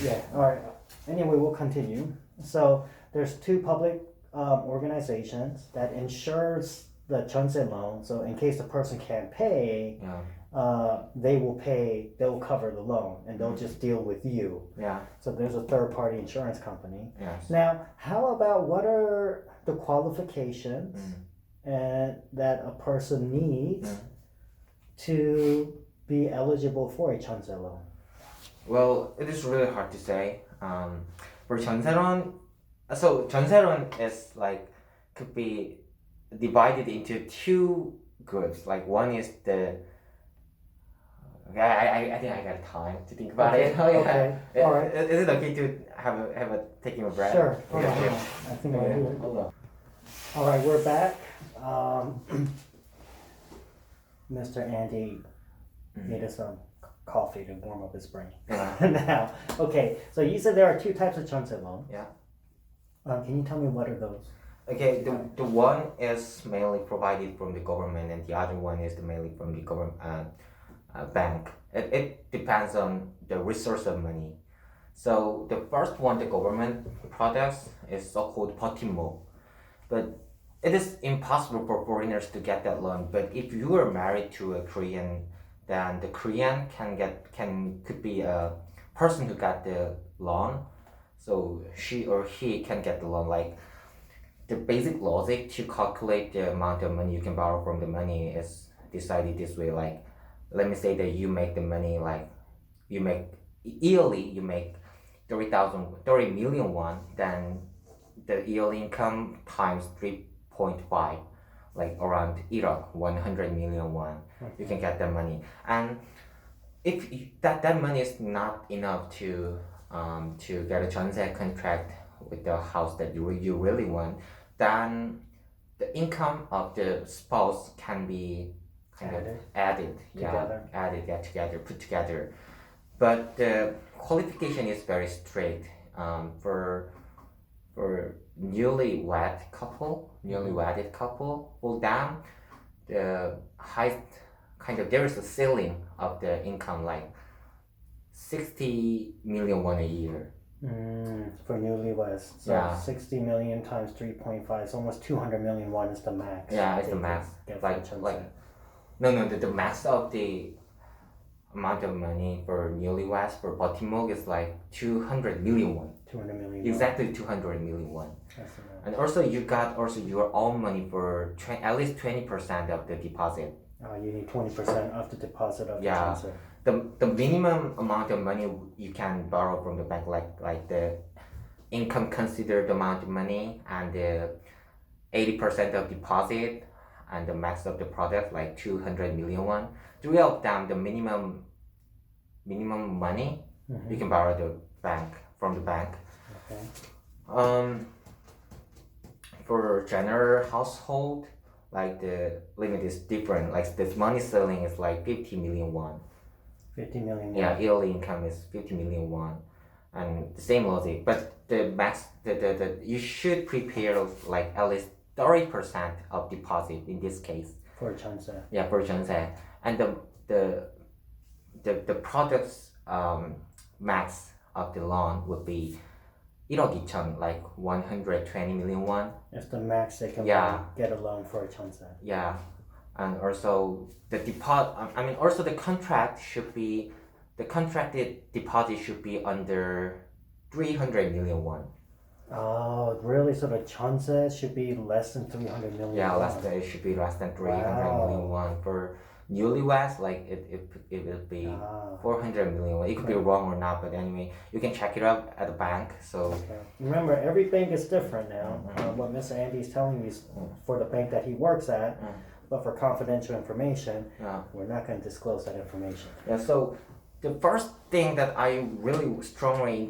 Yeah, all right. Anyway, we'll continue. So there's two public organizations that insures the Chunse loan. So in case the person can't pay, Yeah. they will pay. They will cover the loan, and they'll just deal with you. Yeah. So there's a third-party insurance company. Yes. Now, how about what are the qualifications that a person needs to be eligible for a Chunse loan? Well, it is really hard to say. For 전세론, so 전세론 is like could be divided into two groups. Like one is the I think I got time to think about it. Oh, yeah. Okay. All right. Is it okay to have a taking a breath? Sure. Hold on, Okay. hold on. I think I'll do it. Hold on. All right, we're back. Mr. Andy needed some coffee to warm up his brain. Yeah. Now, okay, so you said there are two types of Chunse loan. Yeah. Can you tell me what are those? Okay, the one is mainly provided from the government, and the other one is mainly from the government bank. It depends on the resource of money. So the first one, the government products, is so-called 버팀목. But it is impossible for foreigners to get that loan. But if you are married to a Korean, then the Korean could be a person who got the loan. So she or he can get the loan. Like the basic logic to calculate the amount of money you can borrow from the money is decided this way. Like, let me say that you make the money, like you make yearly, you make 30 million won, then the yearly income times 3.5, like around 100 million won, you can get that money. And if that money is not enough to get a 전세 contract with the house that you really want, then the income of the spouse can be kind of added together, put together. But the qualification is very strict. For newlywed couple, well, then the height there is a ceiling of the income, like 60 million won a year. For newlyweds. So Yeah. 60 million times 3.5, so almost 200 million won is the max. Yeah, it's the max. The max of the amount of money for newlyweds for 버팀목 is like 200 million won. 200 million. Exactly 200 million won. That's the max. And also you got your own money for at least 20% of the deposit. You need 20% of the deposit of the Yeah. Chunse. The minimum amount of money you can borrow from the bank, like the income considered amount of money and the 80% of deposit and the max of the product, like 200 million won. Three of them, the minimum money you can borrow from the bank. Okay. For general household, like the limit is different. Like the money ceiling is like 50 million won. 50 million won. Yeah, yearly income is 50 million won, and the same logic. But the max, the you should prepare like at least 30% of deposit in this case. For Chunse. Yeah, for 전세. And the product's max of the loan would be 1억 2천, like 120 million won. It's the max they can get a loan for a Chunse. Yeah, and also the also the contracted deposit should be under 300 million won. Oh, really? So the Chunse should be less than 300 million. Yeah, it should be less than 300 million won. For newlyweds, like it will be 400 million won. It could be wrong or not, but anyway, you can check it out at the bank. So okay. Remember, every bank is different now. What Mr. Andy is telling you is for the bank that he works at, but for confidential information, we're not going to disclose that information. Yeah. So the first thing that I really strongly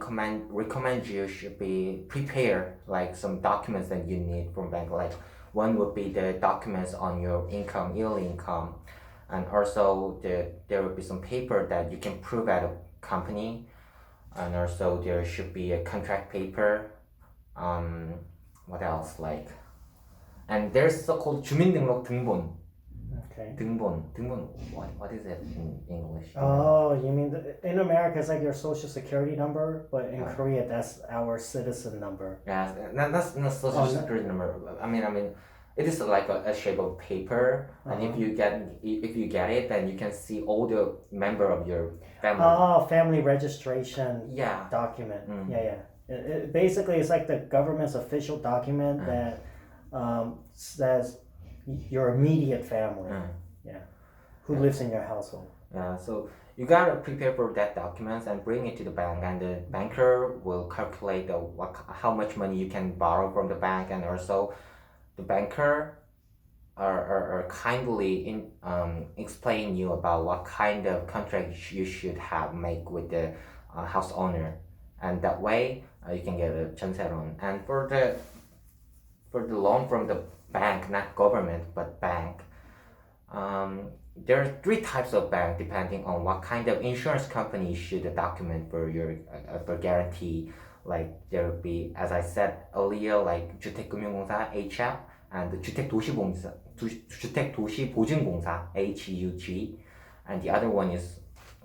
recommend you should be prepare like some documents that you need from bank. Like one would be the documents on your income, yearly income, and also there will be some paper that you can prove at a company, and also there should be a contract paper. What else? Like, and there's so-called 주민등록 등본. Okay. 등본. What is it in English? Oh, you mean in America it's like your social security number, but in Yeah. Korea that's our citizen number. Yeah, that's not social Oh, no. security number. I mean, it is like a shape of paper, and if you get it, then you can see all the member of your family. Oh, family registration Yeah. document. Mm. Yeah. Basically, it's like the government's official document that says your immediate family. Who lives in your household. Yeah, so you gotta prepare for that documents and bring it to the bank, and the banker will calculate how much money you can borrow from the bank, and also the banker are kindly explain you about what kind of contract you should have make with the house owner, and that way you can get a 전세 loan. And for the loan from the bank, not government but bank, there are three types of bank depending on what kind of insurance company you should document for your for guarantee. Like there will be, as I said earlier, like 주택금융공사 HF and the 주택도시보증공사 HUG, and the other one is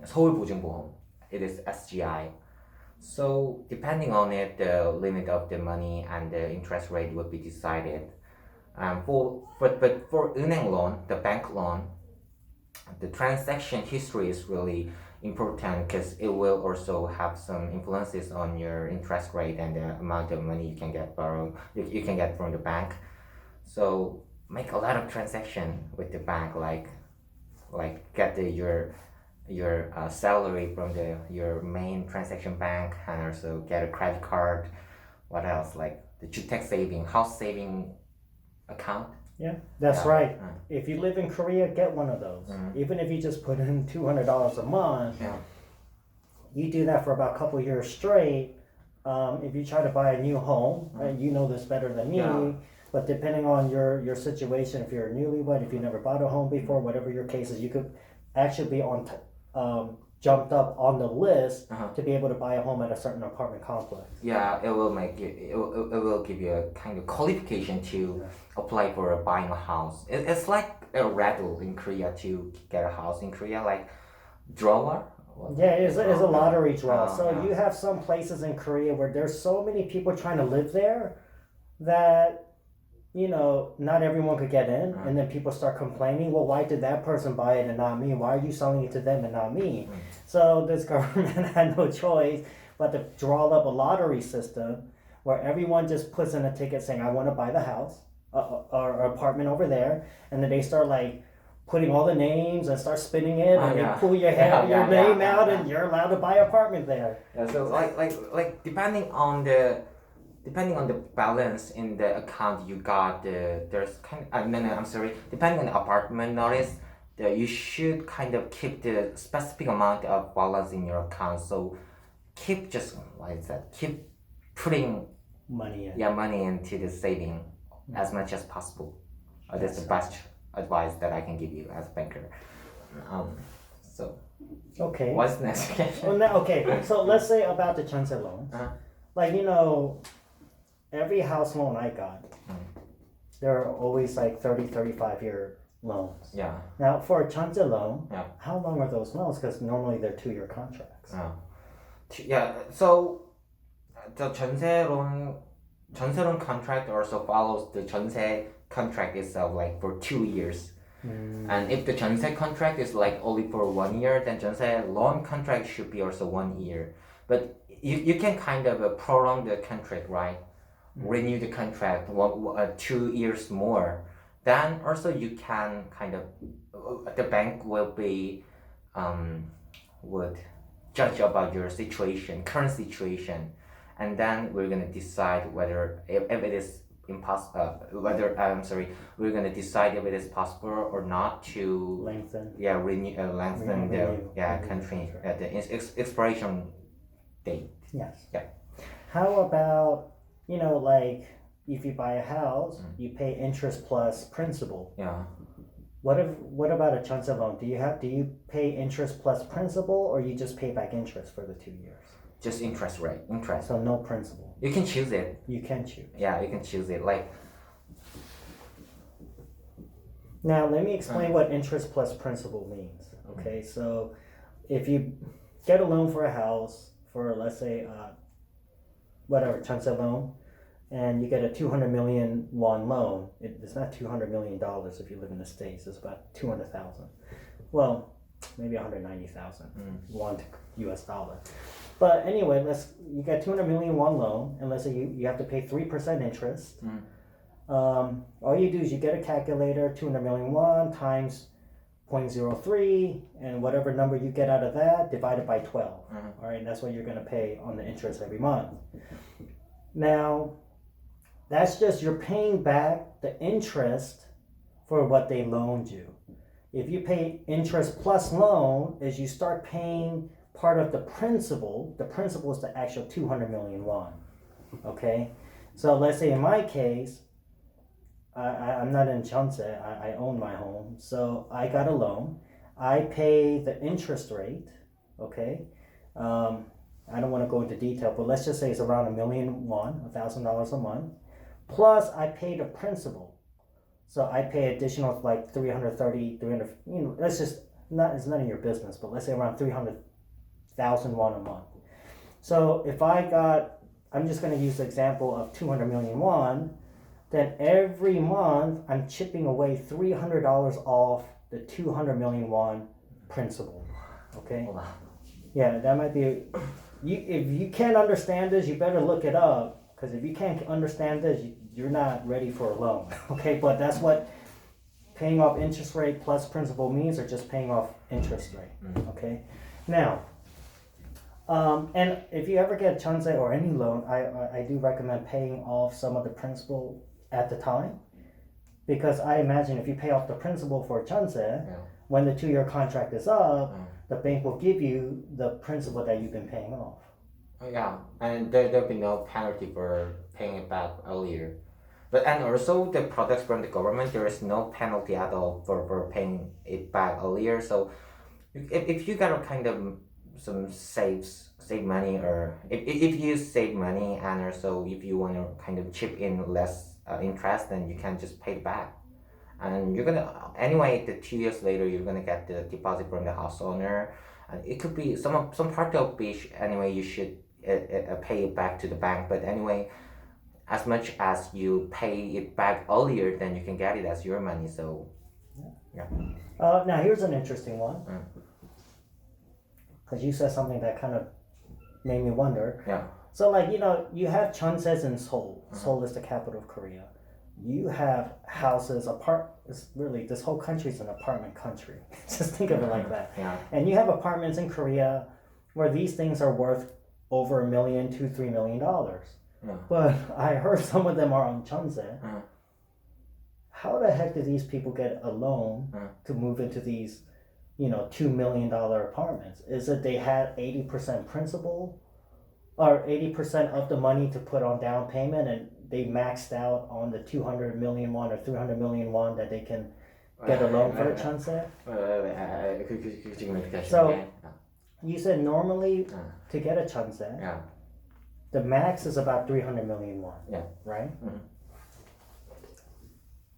서울보증보험. It is SGI. So depending on it, the limit of the money and the interest rate will be decided. But for 은행 loan, the bank loan, the transaction history is really important because it will also have some influences on your interest rate and the amount of money you can get from the bank. So make a lot of transaction with the bank, like get your salary from your main transaction bank, and also get a credit card. What else? Like the 주택 saving, house saving account. Yeah, that's right. If you live in Korea, get one of those. Even if you just put in $200 a month, you do that for about a couple years straight. If you try to buy a new home, and you know this better than me, but depending on your situation, if you're a newlywed, if you never bought a home before, whatever your case is, you could actually be jumped up on the list to be able to buy a home at a certain apartment complex. Yeah, it will give you a kind of qualification to apply for buying a house. It's like a rattle in Korea to get a house in Korea, like drawer. Yeah, it's a lottery draw. You have some places in Korea where there's so many people trying to live there that not everyone could get in, and then people start complaining, well, why did that person buy it and not me? Why are you selling it to them and not me? So this government had no choice but to draw up a lottery system where everyone just puts in a ticket saying, I want to buy the house or apartment over there, and then they start like putting all the names and start spinning it, and you pull your name out, and you're allowed to buy an apartment there. Yeah, so like depending on the balance in the account you got, there's depending on the apartment notice, you should kind of keep the specific amount of balance in your account. So keep putting money into the saving as much as possible. That's the best advice that I can give you as a banker. So okay, what's the next question? Okay, so let's say about the 전세 loans. Like every house loan I got, there are always like 35 year loans. Yeah. Now for a 전세 loan, how long are those loans? Because normally they're 2-year contracts. Yeah. So the 전세 loan contract also follows the 전세 contract itself, like for 2 years. And if the 전세 contract is like only for 1 year, then 전세 loan contract should be also 1 year. But you can kind of prolong the contract, right? Renew the contract 2 years more. Then also you can kind of the bank will be would judge about your current situation, and then we're gonna decide whether if it is we're gonna decide if it is possible or not to lengthen the country at the expiration date. Yes. Yeah. How about like if you buy a house, you pay interest plus principal. Yeah. What about a 전세 loan? Do you pay interest plus principal, or you just pay back interest for the 2 years? Just interest. So no principal. You can choose it. You can choose. Yeah, you can choose it. Like Now, let me explain what interest plus principal means. Okay, so if you get a loan for a house for, let's say, whatever, chance loan, and you get a 200 million won loan, it's not $200 million if you live in the States, it's about 200,000. Well, maybe 190,000 won to US dollar. But anyway, you get 200 million won loan, and let's say you have to pay 3% interest. All you do is you get a calculator, 200 million won times 0.03, and whatever number you get out of that, divided by 12. All right, and that's what you're going to pay on the interest every month. Now, that's just you're paying back the interest for what they loaned you. If you pay interest plus loan, is you start paying part of the principal. The principal is the actual 200 million won. Okay, so let's say in my case, I'm not in Chunse, I own my home, so I got a loan. I pay the interest rate, okay? I don't want to go into detail, but let's just say it's around 1 million won, $1,000 a month. Plus, I pay the principal. So I pay additional like 300, let's just, it's none of your business, but let's say around 300,000 won a month. So if I'm just going to use the example of 200 million won, then every month I'm chipping away $300 off the 200 million won principal. Okay? Wow. Yeah, that might be. If you can't understand this, you better look it up. Because if you can't understand this, you're not ready for a loan. Okay? But that's what paying off interest rate plus principal means, or just paying off interest rate. Okay? Now, and if you ever get Chunse or any loan, I do recommend paying off some of the principal at the time, because I imagine if you pay off the principal for Chunse, when the 2-year contract is up, the bank will give you the principal that you've been paying off. Yeah, and there'll be no penalty for paying it back earlier. And also the products from the government, there is no penalty at all for paying it back earlier. So if you got a kind of some save money, or if you save money, and also if you want to kind of chip in less interest, then you can just pay it back, and you're gonna anyway. The 2 years later, you're gonna get the deposit from the house owner, and it could be some part of which anyway you should pay it back to the bank. But anyway, as much as you pay it back earlier, then you can get it as your money. So yeah. Now here's an interesting one, because you said something that kind of made me wonder. Yeah. So you have Chunses in Seoul. Seoul is the capital of Korea. You have houses, it's really, this whole country is an apartment country. Just think of it like that. Yeah. And you have apartments in Korea where these things are worth over $1 million, $2-3 million. Yeah. But I heard some of them are on Chunse. How the heck do these people get a loan to move into these, $2 million apartments? Is it they had 80% principal, or 80% of the money to put on down payment, and they maxed out on the 200 million won or 300 million won that they can get a loan for the Chunse? So you said normally to get a Chunse, the max is about 300 million won. Yeah. Right?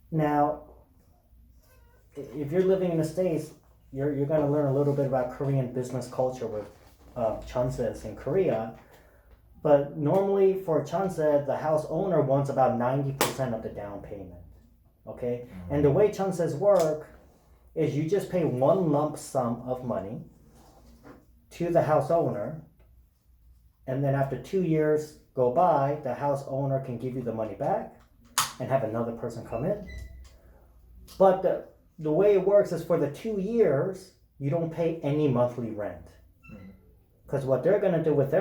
Now, if you're living in the States, you're going to learn a little bit about Korean business culture with Chunses in Korea. But normally for Chunse, the house owner wants about 90% of the down payment. Okay? And the way Chunses work is you just pay one lump sum of money to the house owner, and then after 2 years go by, the house owner can give you the money back and have another person come in. But the way it works is for the 2 years, you don't pay any monthly rent. Because what they're going to do with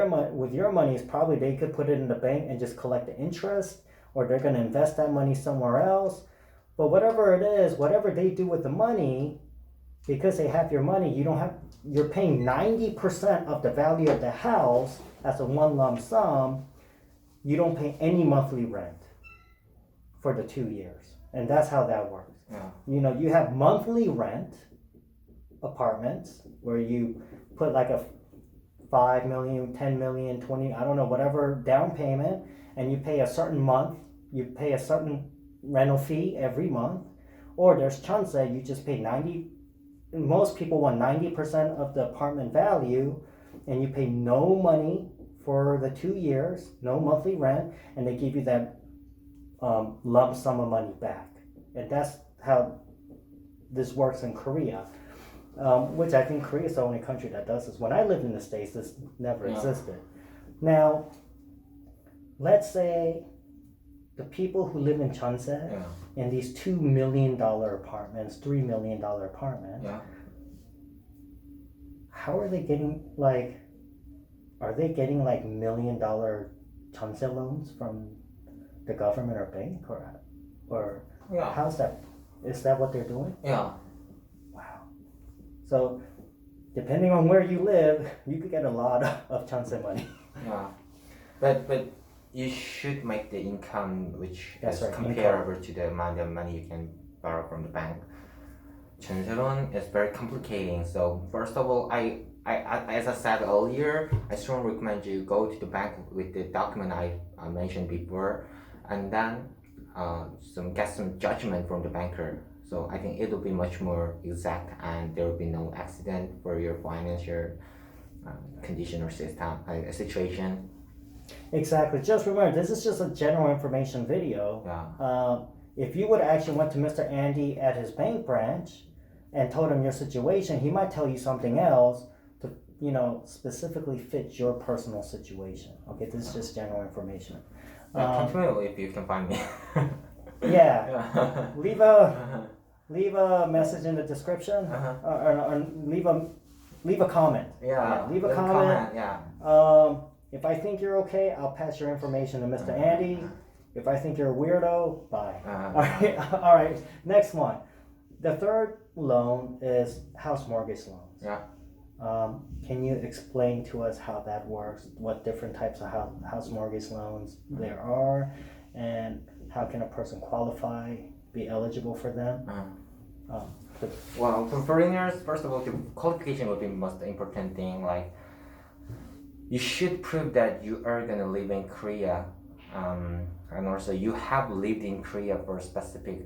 your money is probably they could put it in the bank and just collect the interest, or they're going to invest that money somewhere else. But whatever it is, whatever they do with the money, because they have your money, you're paying 90% of the value of the house as a one lump sum. You don't pay any monthly rent for the 2 years. And that's how that works. Yeah. You have monthly rent apartments where you put like a 5 million, 10 million, 20, I don't know, whatever down payment, and you pay a certain month, you pay a certain rental fee every month. Or there's Chunse, you just pay 90, most people want 90% of the apartment value, and you pay no money for the 2 years, no monthly rent, and they give you that lump sum of money back. And that's how this works in Korea, which I think Korea is the only country that does this. When I lived in the States, this never existed. Now, let's say the people who live in Chunse in these $2 million apartments, $3 million apartments, how are they getting are they getting like $1 million Chunse loans from the government or bank or how's that? Is that what they're doing? Yeah. Wow. So depending on where you live, you could get a lot of Chunse money. Yeah. But you should make the income which is comparable to the amount of money you can borrow from the bank. Chunse loan is very complicating. So first of all, I as I said earlier, I strongly recommend you go to the bank with the document I mentioned before, and then get some judgment from the banker. So I think it will be much more exact, and there will be no accident for your financial condition or situation. Exactly. Just remember, this is just a general information video. If you would actually went to Mr. Andy at his bank branch and told him your situation, he might tell you something else to, specifically fit your personal situation. Okay, this is just general information. Continue if you can find me. Leave a message in the description, or leave a comment. Leave a comment. If I think you're okay, I'll pass your information to Mr. Andy. If I think you're a weirdo, bye. All right. Next one. The third loan is house mortgage loans. Can you explain to us how that works? What different types of house mortgage loans there are, and how can a person qualify, be eligible for them? Well, for foreigners, first of all, the qualification would be the most important thing. Like, you should prove that you are gonna live in Korea, and also you have lived in Korea for a specific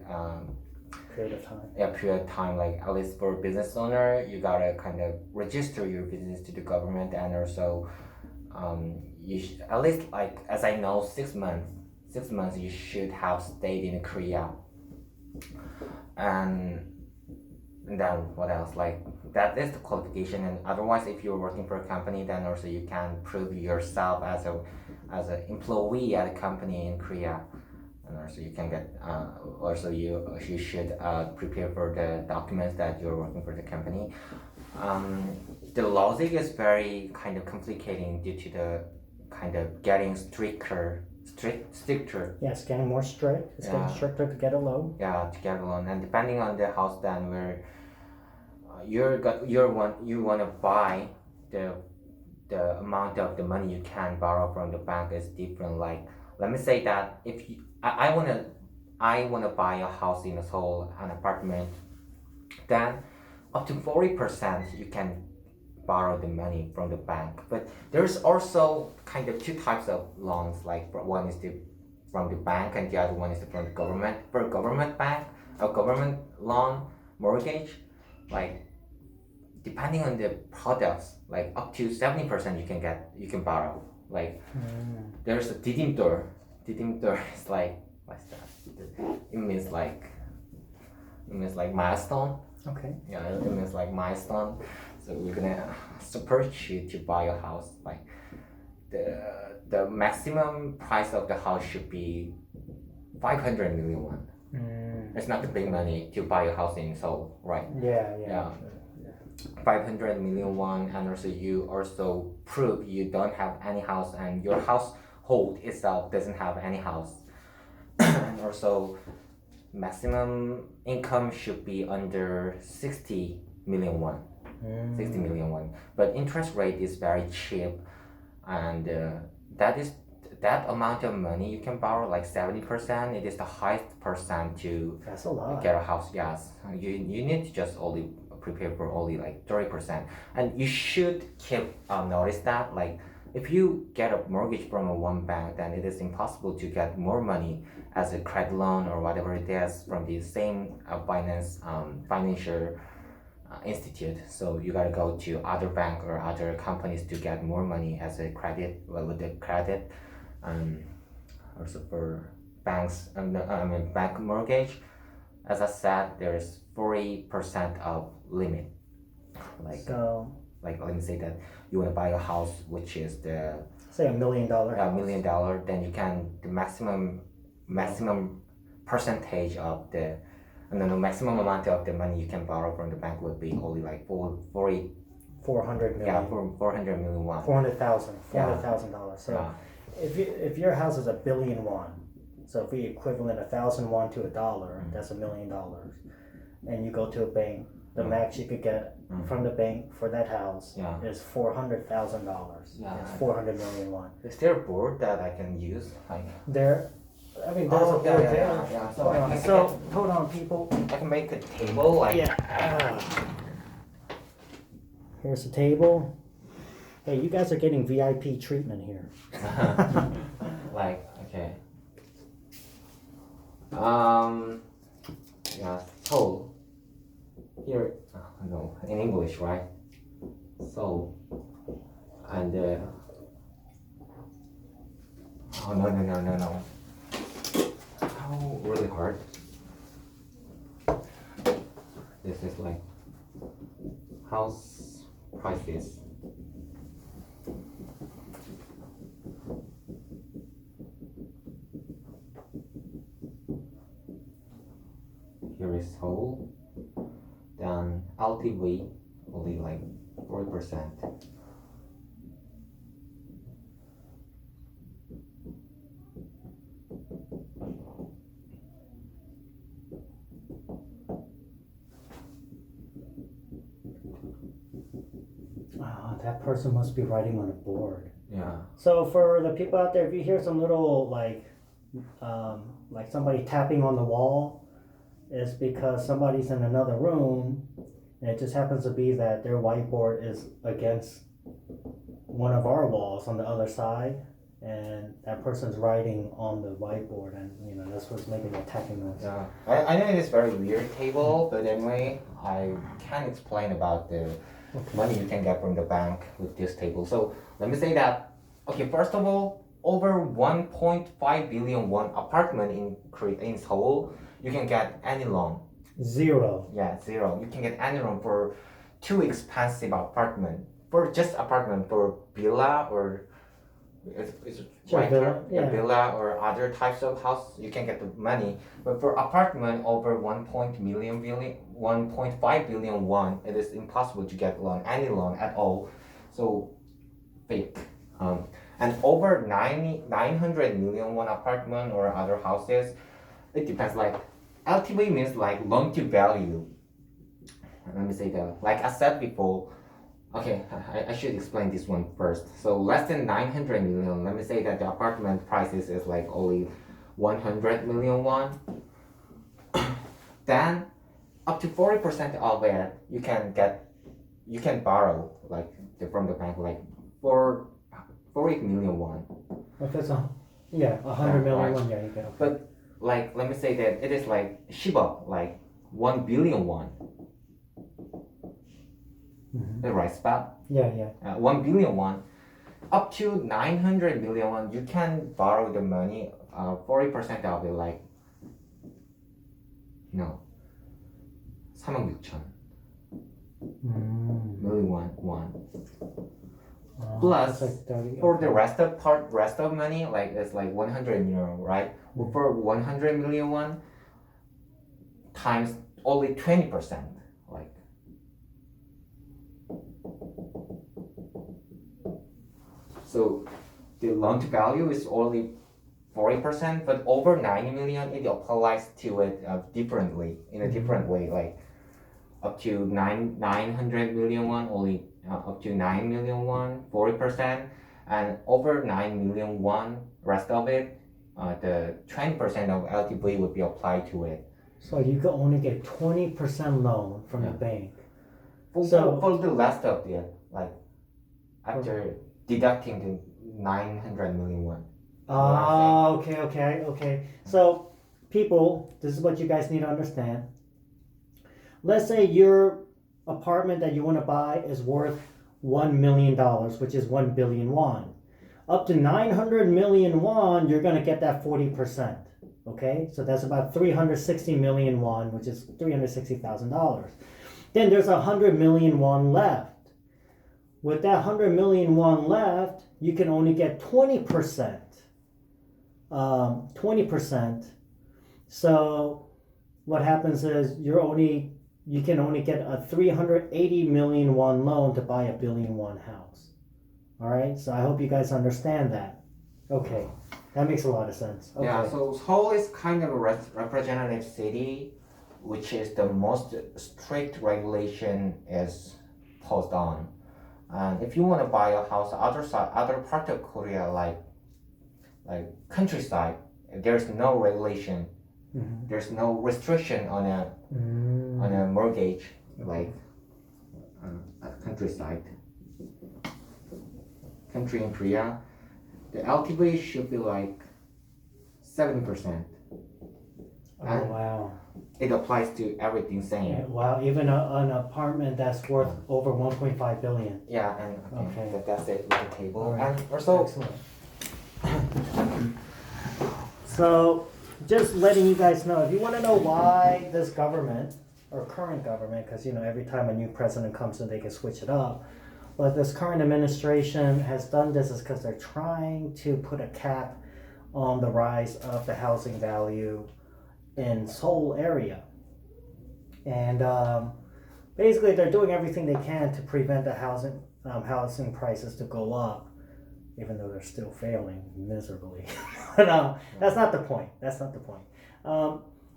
period of time. Period of time. Like at least for a business owner, you gotta kind of register your business to the government, and also at least, like, as I know, 6 months. 6 months you should have stayed in Korea, and then what else? Like, that is the qualification. And otherwise, if you're working for a company, then also you can prove yourself as an employee at a company in Korea, and also you can get also you should prepare for the documents that you're working for the company. The logic is very kind of complicating due to the kind of getting stricter. Yeah, it's getting more strict. It's getting stricter to get a loan. Yeah, to get a loan, and depending on the house, then where you want to buy, the amount of the money you can borrow from the bank is different. Like, let me say that if I wanna buy a house in Seoul, an apartment, then up to 40% you can borrow the money from the bank. But there's also kind of two types of loans. Like, one is from the bank, and the other one is from the government. For a government bank, a government loan mortgage, like, depending on the products, like up to 70% you can borrow. Like, there's a didimdor. Didimdor is like, what's that? It means like milestone. Okay. Yeah, it means like milestone. So we're gonna support you to buy a house. Like, the maximum price of the house should be 500 million won. It's not the big money to buy a house in Seoul, right? Yeah. 500 million won, and also you also prove you don't have any house, and your household itself doesn't have any house. And also, maximum income should be under 60 million won. 60 million won. But interest rate is very cheap, and that amount of money you can borrow, like 70%. It is the highest percent to That's a lot. get a house. Yes, you need to just only prepare for only like 30%, and you should keep notice that, like, if you get a mortgage from a one bank, then it is impossible to get more money as a credit loan or whatever it is from the same financial institute. So you gotta go to other bank or other companies to get more money as a credit, well, with the credit. Also for banks, bank mortgage, as I said, there's 40% of limit. Like, So like let me say that you want to buy a house, which is the say $1 million. $1 million, then you can the maximum percentage of the no maximum amount of the money you can borrow from the bank would be only like 40 400 million. yeah for 400 million won. $400,000. So if your house is $1 billion won, so if we equivalent 1,000 won to $1, that's $1 million. And you go to a bank, the max you could get from the bank for that house is $400,000. Yeah. It's 400 million won. Is there a board that I can use? Like There's a board there. yeah. So hold on, people. I can make a table like Here's the table. Hey, you guys are getting VIP treatment here. like okay. Yeah. So here, no, in English, right? So, and oh no. How really hard. This is like house prices. Here is Seoul. Then LTV only like 40%. That person must be writing on a board. Yeah. So for the people out there, if you hear some little like somebody tapping on the wall, it's because somebody's in another room, and it just happens to be that their whiteboard is against one of our walls on the other side, and that person's writing on the whiteboard, and that's what's making the tapping noise. Yeah. I know it is very weird table, but anyway, I can explain about the money you can get from the bank with this table. So let me say that, okay, first of all, over 1.5 billion won apartment in Seoul, you can get any loan. Zero. Yeah, zero. You can get any loan for too expensive apartment. For just apartment, for villa or it's right villa, here, villa or other types of house, you can get the money. But for apartment over 1.5 billion won, it is impossible to get any loan at all. So fake. And over 900 million won apartment or other houses, it depends. Like LTV means like loan to value. Let me say that. Like I said before. Okay, I should explain this one first. So less than 900 million, let me say that the apartment prices is like only 100 million won. Then up to 40% of it you can borrow like from the bank like for 40 million won. If it's 100 million won, you can. But like let me say that it is like Shiba, like 1 billion won. The right spot? Yeah. 1 billion won. Up to 900 million won, you can borrow the money, 40% of it, like, 3만 6천 million won. Plus, for the rest of money, like, it's like 100 euro, right? For 100 million won, times only 20%. So the loan to value is only 40%, but over 90 million, it applies to it differently, in a different way. Like up to 900 million won, only up to 9 million won, 40%, and over 9 million won, rest of it, the 20% of LTV would be applied to it. So you can only get 20% loan from the bank. For the rest of it, like after deducting the 900 million won. Okay. So, people, this is what you guys need to understand. Let's say your apartment that you want to buy is worth $1 million, which is 1 billion won. Up to 900 million won, you're going to get that 40%. Okay, so that's about 360 million won, which is $360,000. Then there's 100 million won left. With that 100 million won left, you can only get 20%. 20%. So what happens is you can only get a 380 million won loan to buy a billion won house. All right, so I hope you guys understand that. Okay, that makes a lot of sense. Okay. Yeah, so Seoul is kind of a representative city, which is the most strict regulation is posed on. And if you want to buy a house other part of Korea, like countryside, there's no regulation. Mm-hmm. There's no restriction on a mortgage, like countryside. Country in Korea, the LTV should be like 70%. Oh, wow. It applies to everything same. Yeah, wow, even an apartment that's worth over 1.5 billion. Yeah, and Okay. that's it with the table. All right. And also, Excellent. So, just letting you guys know, if you want to know why this government, or current government, because every time a new president comes in, they can switch it up. But this current administration has done this is because they're trying to put a cap on the rise of the housing value in Seoul area. And basically, they're doing everything they can to prevent the housing prices to go up, even though they're still failing miserably. But that's not the point.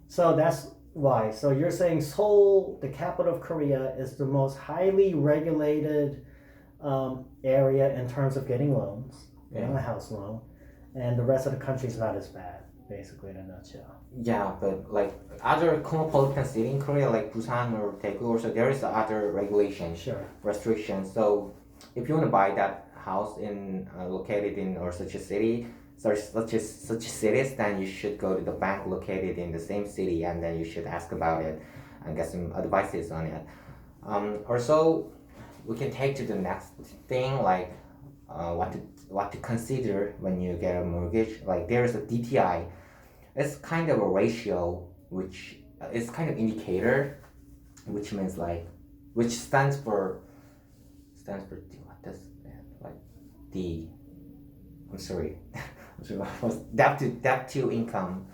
So that's why. So you're saying Seoul, the capital of Korea, is the most highly regulated area in terms of getting loans, a house loan, and the rest of the country is not as bad, basically, in a nutshell. Yeah, but like other cosmopolitan city in Korea, like Busan or Daegu, also there is other regulation, restrictions. So if you want to buy that house located in or such a city, such cities, then you should go to the bank located in the same city, and then you should ask about it and get some advices on it. Also, we can take to the next thing, like what to consider when you get a mortgage. Like there's a DTI. It's kind of a ratio, which is kind of indicator, which means which stands for what does like the I'm sorry, debt to income.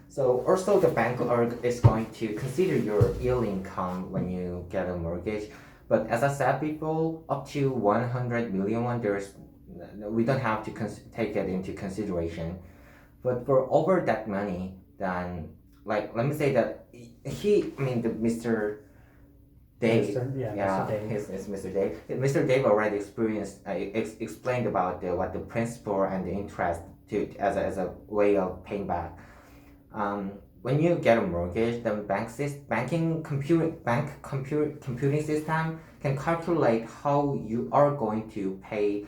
So also the bank is going to consider your yield income when you get a mortgage. But as I said before, up to 100 million won, we don't have to take it into consideration. But for over that money, then let me say that Mr. Dave, Mr. Dave. It's Mr. Dave. Mr. Dave already explained about what the principal and the interest as a way of paying back. When you get a mortgage, the computing system can calculate how you are going to pay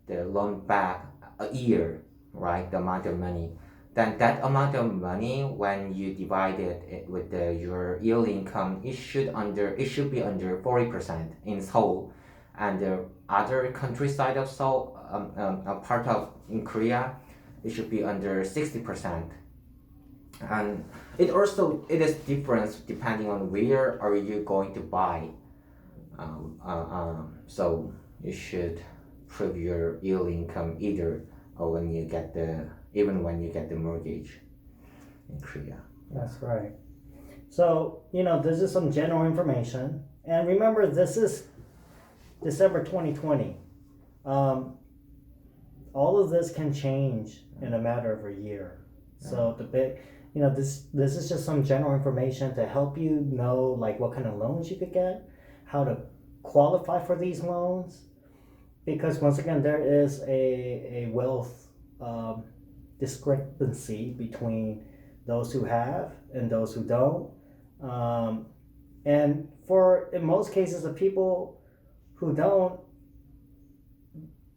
the loan back a year, right? The amount of money. Then that amount of money, when you divide it with your yield income, it should be under 40% in Seoul, and the other countryside of Seoul, a part of in Korea, it should be under 60%. And it is different depending on where are you going to buy. So you should prove your yield income even when you get the mortgage in Korea. That's right. So this is some general information, and remember this is December 2020. All of this can change in a matter of a year. So this is just some general information to help you know what kind of loans you could get, how to qualify for these loans, because once again there is a wealth discrepancy between those who have and those who don't, and in most cases the people who don't,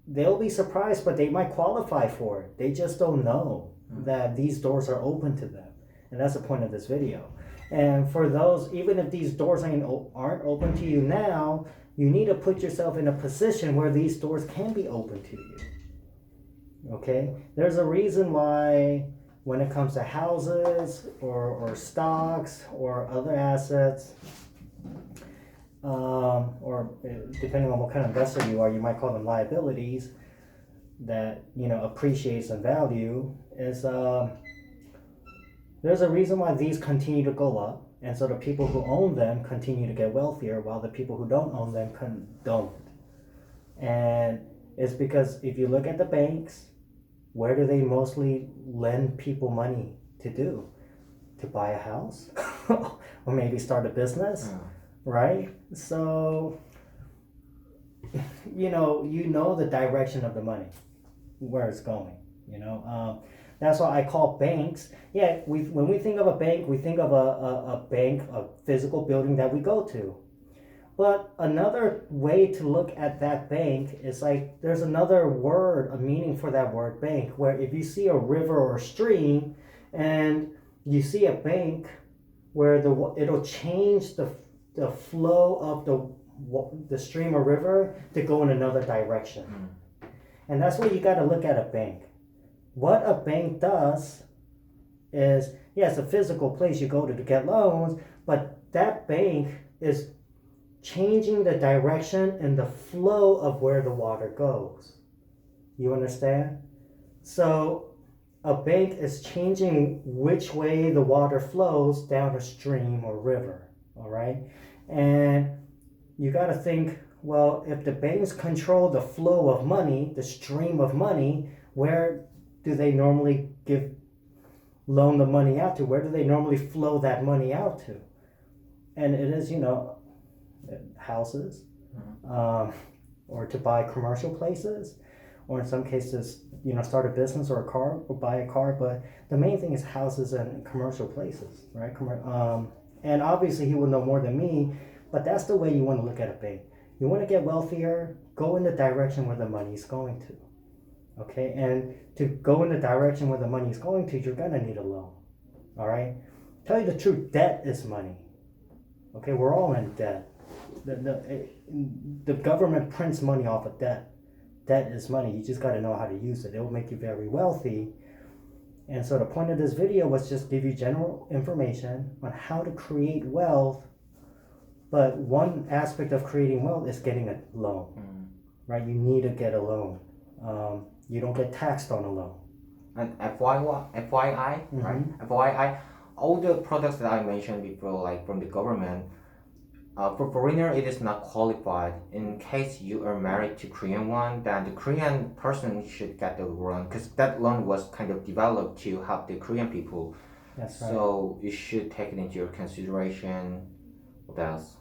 they'll be surprised, but they might qualify for it. They just don't know that these doors are open to them. And that's the point of this video. And for those, even if these doors aren't open to you now, you need to put yourself in a position where these doors can be open to you. Okay? There's a reason why when it comes to houses or stocks or other assets, or depending on what kind of investor you are, you might call them liabilities that, you know, appreciates in value, is there's a reason why these continue to go up, and so the people who own them continue to get wealthier while the people who don't own them don't. And it's because if you look at the banks, where do they mostly lend people money to do? To buy a house or maybe start a business, right? So, you know the direction of the money, where it's going, you know. That's why I call banks. Yeah, when we think of a bank, we think of a bank, a physical building that we go to. But another way to look at that bank is like there's another word, a meaning for that word bank, where if you see a river or a stream and you see a bank where it'll change the flow of the stream or river to go in another direction. And that's where you got to look at a bank. What a bank does is, yeah, it's a physical place you go to get loans, but that bank is changing the direction and the flow of where the water goes. You understand? So a bank is changing which way the water flows down a stream or river, all right? And you got to think, well, if the banks control the flow of money, the stream of money, where do they normally loan the money out to? Where do they normally flow that money out to? And it is, houses, or to buy commercial places, or in some cases, start a business or a car or buy a car. But the main thing is houses and commercial places, right? And obviously he will know more than me, but that's the way you want to look at a bank. You want to get wealthier, go in the direction where the money is going to. Okay, and to go in the direction where the money is going to, you're gonna need a loan. All right, tell you the truth, debt is money. Okay, we're all in debt. The government prints money off of debt. Debt is money. You just got to know how to use it. It will make you very wealthy. And so the point of this video was just give you general information on how to create wealth. But one aspect of creating wealth is getting a loan, right? You need to get a loan. You don't get taxed on a loan. And FYI, right? FYI, all the products that I mentioned before, like from the government, for foreigner, it is not qualified. In case you are married to Korean one, then the Korean person should get the loan, because that loan was kind of developed to help the Korean people. That's right. So you should take it into your consideration. What else?